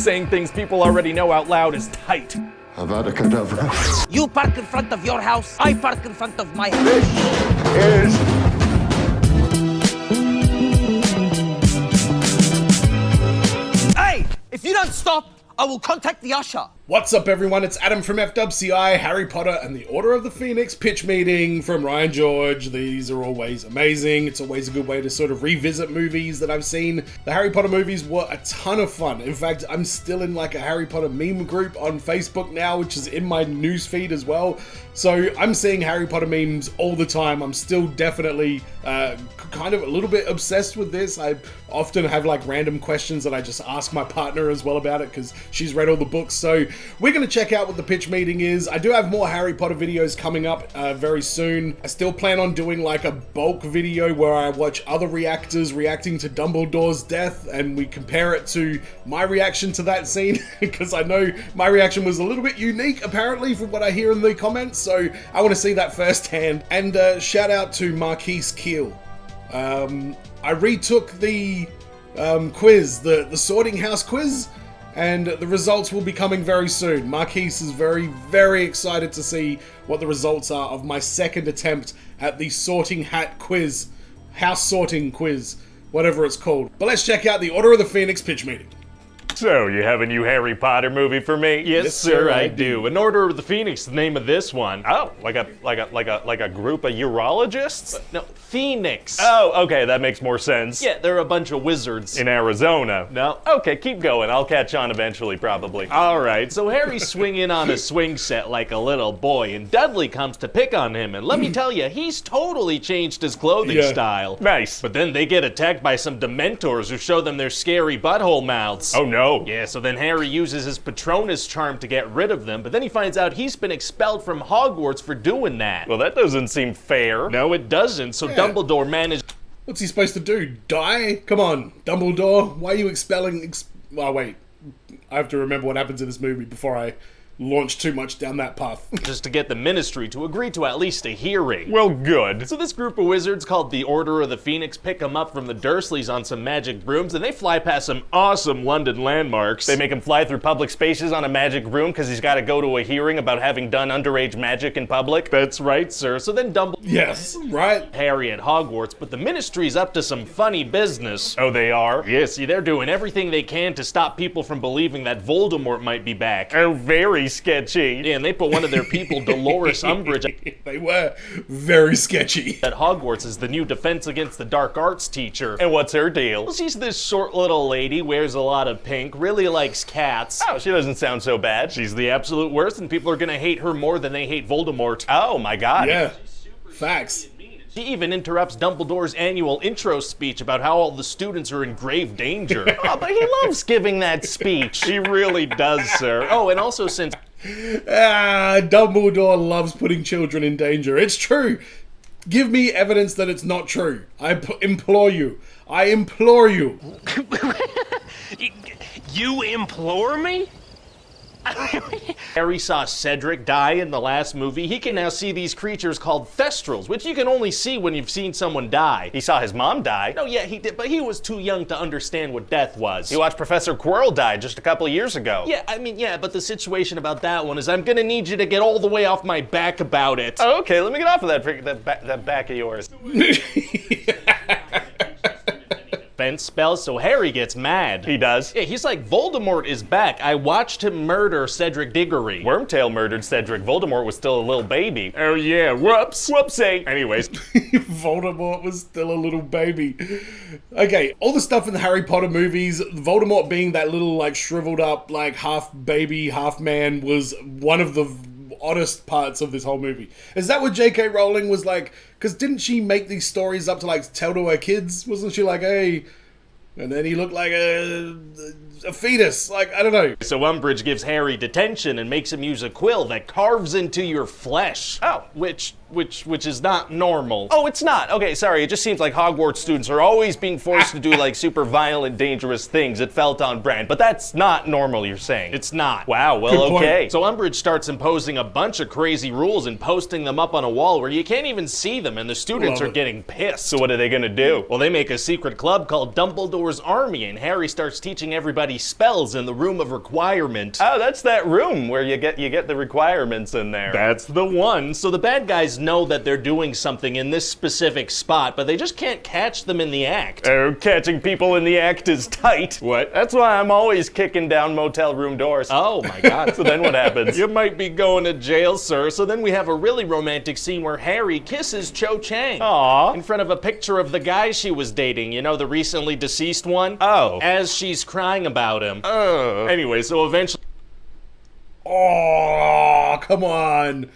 saying things people already know out loud is tight. Avada Kedavra. You park in front of your house, I park in front of my house. Is Hey, if you don't stop, I will contact the usher. What's up, everyone? It's Adam from FWCI, Harry Potter and the Order of the Phoenix pitch meeting from Ryan George. These are always amazing. It's always a good way to sort of revisit movies that I've seen. The Harry Potter movies were a ton of fun. In fact, I'm still in like a Harry Potter meme group on Facebook now, which is in my newsfeed as well. So I'm seeing Harry Potter memes all the time. I'm still definitely kind of a little bit obsessed with this. I often have like random questions that I just ask my partner as well about it because she's read all the books. So we're going to check out what the pitch meeting is. I do have more Harry Potter videos coming up very soon. I still plan on doing like a bulk video where I watch other reactors reacting to Dumbledore's death and we compare it to my reaction to that scene because I know my reaction was a little bit unique apparently from what I hear in the comments. So I want to see that firsthand. And shout out to Marquise Keel. I retook the quiz, the Sorting House quiz, and the results will be coming very soon. Marquise is very, very excited to see what the results are of my second attempt at the Sorting Hat quiz, House Sorting quiz, whatever it's called. But let's check out the Order of the Phoenix pitch meeting. So, you have a new Harry Potter movie for me? Yes, sir, I do. An Order of the Phoenix, the name of this one. Oh, like a group of urologists? No, Phoenix. Oh, okay, that makes more sense. Yeah, they're a bunch of wizards. In Arizona. No? Okay, keep going. I'll catch on eventually, probably. Alright, so Harry's swinging on a swing set like a little boy, and Dudley comes to pick on him, and let me tell you, he's totally changed his clothing style. Nice. But then they get attacked by some Dementors who show them their scary butthole mouths. Oh no. Yeah, so then Harry uses his Patronus charm to get rid of them, but then he finds out he's been expelled from Hogwarts for doing that. Well, that doesn't seem fair. No, it doesn't, so Dumbledore managed... What's he supposed to do? Die? Come on, Dumbledore. Why are you expelling... Oh, wait. I have to remember what happens in this movie before I launch too much down that path. Just to get the Ministry to agree to at least a hearing. Well, good. So this group of wizards called the Order of the Phoenix pick them up from the Dursleys on some magic brooms, and they fly past some awesome London landmarks. They make him fly through public spaces on a magic broom because he's got to go to a hearing about having done underage magic in public. That's right, sir. So then Dumbledore... Yes, right. Harry at Hogwarts, but the Ministry's up to some funny business. Oh, they are? Yeah, see, they're doing everything they can to stop people from believing that Voldemort might be back. Oh, very sketchy. Yeah, and they put one of their people, Dolores Umbridge... They were very sketchy. ...at Hogwarts as the new Defense Against the Dark Arts teacher. And what's her deal? Well, she's this short little lady, wears a lot of pink, really likes cats. Oh, she doesn't sound so bad. She's the absolute worst, and people are gonna hate her more than they hate Voldemort. Oh, my God. Yeah, facts. She even interrupts Dumbledore's annual intro speech about how all the students are in grave danger. Oh, but he loves giving that speech. He really does, sir. Oh, and also since... Dumbledore loves putting children in danger. It's true. Give me evidence that it's not true. I implore you. I implore you. You implore me? Harry saw Cedric die in the last movie. He can now see these creatures called Thestrals, which you can only see when you've seen someone die. He saw his mom die. No, yeah, he did, but he was too young to understand what death was. He watched Professor Quirrell die just a couple of years ago. Yeah, I mean, yeah, but the situation about that one is I'm gonna need you to get all the way off my back about it. Oh, okay, let me get off of that back of yours. Defense spells, so Harry gets mad. He does? Yeah, he's like, Voldemort is back. I watched him murder Cedric Diggory. Wormtail murdered Cedric. Voldemort was still a little baby. Oh yeah, whoops. Whoopsie. Anyways. Voldemort was still a little baby. Okay, all the stuff in the Harry Potter movies, Voldemort being that little like shriveled up, like half baby, half man was one of the oddest parts of this whole movie. Is that what J.K. Rowling was like? Because didn't she make these stories up to like tell to her kids? Wasn't she like, hey, and then he looked like a fetus? Like, I don't know. So Umbridge gives Harry detention and makes him use a quill that carves into your flesh. Oh, which is not normal. Oh, it's not. Okay, sorry. It just seems like Hogwarts students are always being forced to do like super violent, dangerous things. It felt on brand, but that's not normal, you're saying. It's not. Wow, well, okay. So Umbridge starts imposing a bunch of crazy rules and posting them up on a wall where you can't even see them, and the students are getting pissed. So what are they gonna do? Well, they make a secret club called Dumbledore's Army, and Harry starts teaching everybody everybody spells in the room of requirement. Oh, that's that room where you get the requirements in there. That's the one. So the bad guys know that they're doing something in this specific spot, but they just can't catch them in the act. Oh, catching people in the act is tight. What? That's why I'm always kicking down motel room doors. Oh my God. So then what happens? You might be going to jail, sir. So then we have a really romantic scene where Harry kisses Cho Chang. Aww. In front of a picture of the guy she was dating, you know, the recently deceased one? Oh. As she's crying about him. Anyway, so eventually... Oh, come on.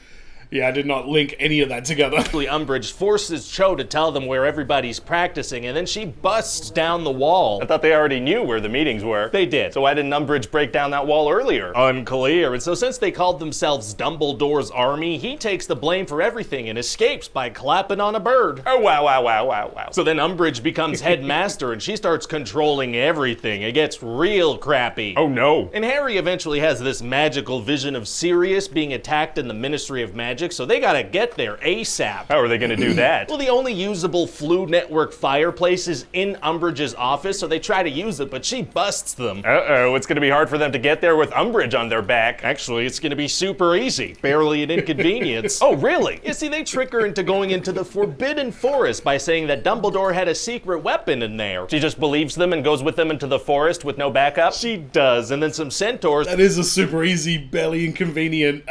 Yeah, I did not link any of that together. Umbridge forces Cho to tell them where everybody's practicing, and then she busts down the wall. I thought they already knew where the meetings were. They did. So why didn't Umbridge break down that wall earlier? Unclear. And so since they called themselves Dumbledore's army, he takes the blame for everything and escapes by clapping on a bird. Oh, wow, wow, wow, wow, wow. So then Umbridge becomes headmaster, and she starts controlling everything. It gets real crappy. Oh, no. And Harry eventually has this magical vision of Sirius being attacked in the Ministry of Magic, so they gotta get there ASAP. How are they gonna do that? Well, the only usable Floo network fireplace is in Umbridge's office, so they try to use it, but she busts them. Uh-oh, it's gonna be hard for them to get there with Umbridge on their back. Actually, it's gonna be super easy. Barely an inconvenience. Oh, really? You see, they trick her into going into the Forbidden Forest by saying that Dumbledore had a secret weapon in there. She just believes them and goes with them into the forest with no backup? She does, and then some centaurs... That is a super easy, barely inconvenient,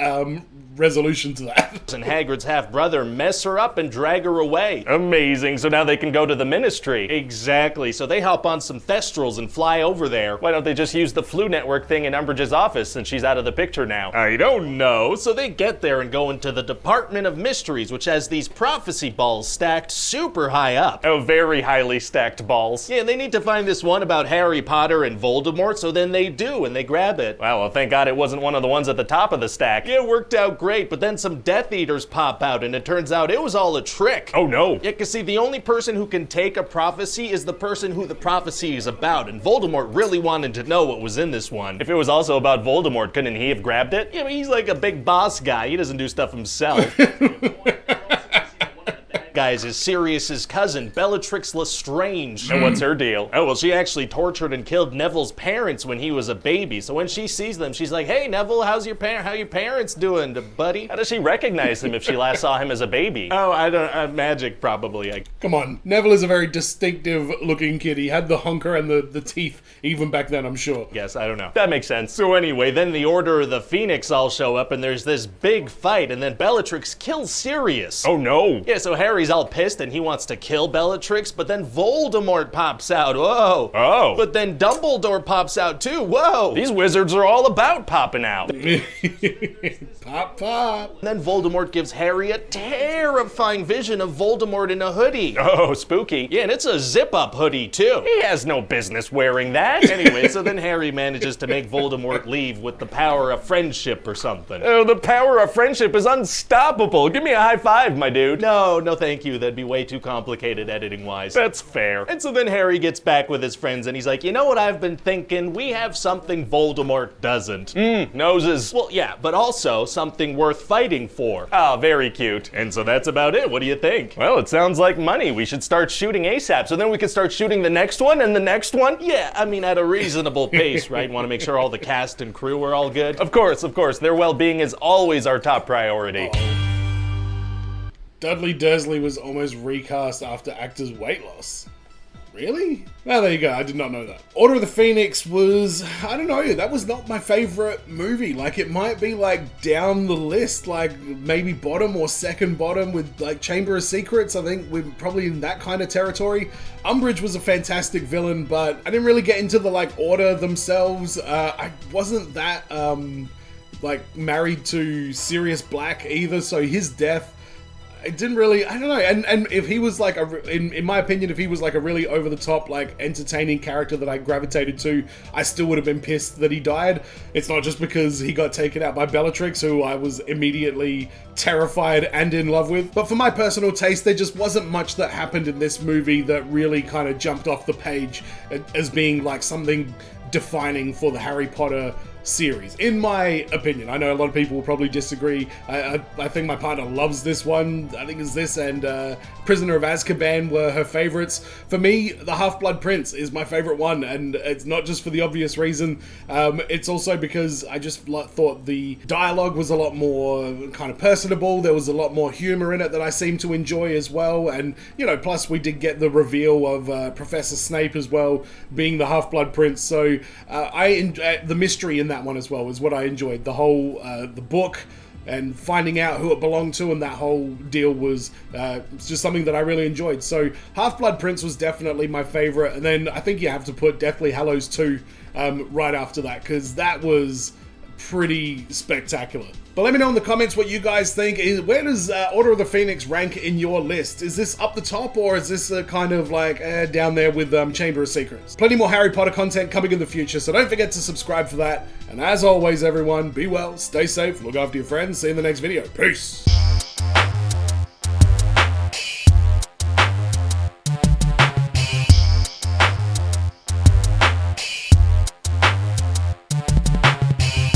resolution to that. And Hagrid's half-brother mess her up and drag her away. Amazing, so now they can go to the Ministry. Exactly, so they hop on some Thestrals and fly over there. Why don't they just use the Floo network thing in Umbridge's office since she's out of the picture now? I don't know. So they get there and go into the Department of Mysteries, which has these prophecy balls stacked super high up. Oh, very highly stacked balls. Yeah, they need to find this one about Harry Potter and Voldemort, so then they do, and they grab it. Wow, well, thank God it wasn't one of the ones at the top of the stack. Yeah, it worked out great, but then some Death Eaters pop out, and it turns out it was all a trick. Oh no. Yeah, cause see, the only person who can take a prophecy is the person who the prophecy is about, and Voldemort really wanted to know what was in this one. If it was also about Voldemort, couldn't he have grabbed it? Yeah, but he's like a big boss guy. He doesn't do stuff himself. Guys, is Sirius's cousin, Bellatrix Lestrange. And what's her deal? Oh, well, she actually tortured and killed Neville's parents when he was a baby. So when she sees them, she's like, hey, Neville, how your parents doing, buddy? How does she recognize him if she last saw him as a baby? Oh, I don't, magic probably. Come on, Neville is a very distinctive looking kid. He had the honker and the teeth even back then, I'm sure. Yes, I don't know. That makes sense. So anyway, then the Order of the Phoenix all show up and there's this big fight and then Bellatrix kills Sirius. Oh no. Yeah, so Harry's all pissed and he wants to kill Bellatrix, but then Voldemort pops out. Whoa. Oh. But then Dumbledore pops out too. Whoa. These wizards are all about popping out. Pop, pop. And then Voldemort gives Harry a terrifying vision of Voldemort in a hoodie. Oh, spooky. Yeah, and it's a zip-up hoodie too. He has no business wearing that. Anyway, so then Harry manages to make Voldemort leave with the power of friendship or something. Oh, the power of friendship is unstoppable. Give me a high five, my dude. No, thank you. That'd be way too complicated editing-wise. That's fair. And so then Harry gets back with his friends and he's like, you know what I've been thinking? We have something Voldemort doesn't. Noses. Well, yeah, but also something worth fighting for. Oh, very cute. And so that's about it. What do you think? Well, it sounds like money. We should start shooting ASAP, so then we can start shooting the next one and the next one. Yeah, I mean, at a reasonable pace, right? Want to make sure all the cast and crew are all good? Of course. Their well-being is always our top priority. Dudley Dursley was almost recast after actor's weight loss. Really? Well, there you go. I did not know that. Order of the Phoenix was, I don't know, that was not my favorite movie. Like, it might be like down the list, like maybe bottom or second bottom with like Chamber of Secrets. I think we're probably in that kind of territory. Umbridge was a fantastic villain, but I didn't really get into the like Order themselves. I wasn't that like married to Sirius Black either, so his death, it didn't really, I don't know, and if he was like, in my opinion, if he was like a really over-the-top, like, entertaining character that I gravitated to, I still would have been pissed that he died. It's not just because he got taken out by Bellatrix, who I was immediately terrified and in love with, but for my personal taste, there just wasn't much that happened in this movie that really kind of jumped off the page as being like something defining for the Harry Potter series, in my opinion. I know a lot of people will probably disagree. I think my partner loves this one. I think it's this and Prisoner of Azkaban were her favorites. For me, The Half-Blood Prince is my favorite one, and it's not just for the obvious reason. It's also because I just thought the dialogue was a lot more kind of personable. There was a lot more humor in it that I seem to enjoy as well, and you know, plus we did get the reveal of Professor Snape as well being the Half-Blood Prince. So the mystery in that one as well is what I enjoyed. The whole the book and finding out who it belonged to and that whole deal was just something that I really enjoyed. So Half-Blood Prince was definitely my favorite, and then I think you have to put Deathly Hallows 2 right after that, because that was pretty spectacular. But let me know in the comments what you guys think. Where does Order of the Phoenix rank in your list? Is this up the top, or is this kind of like down there with Chamber of Secrets? Plenty more Harry Potter content coming in the future, so don't forget to subscribe for that. And as always, everyone, be well, stay safe, look after your friends, see you in the next video. Peace!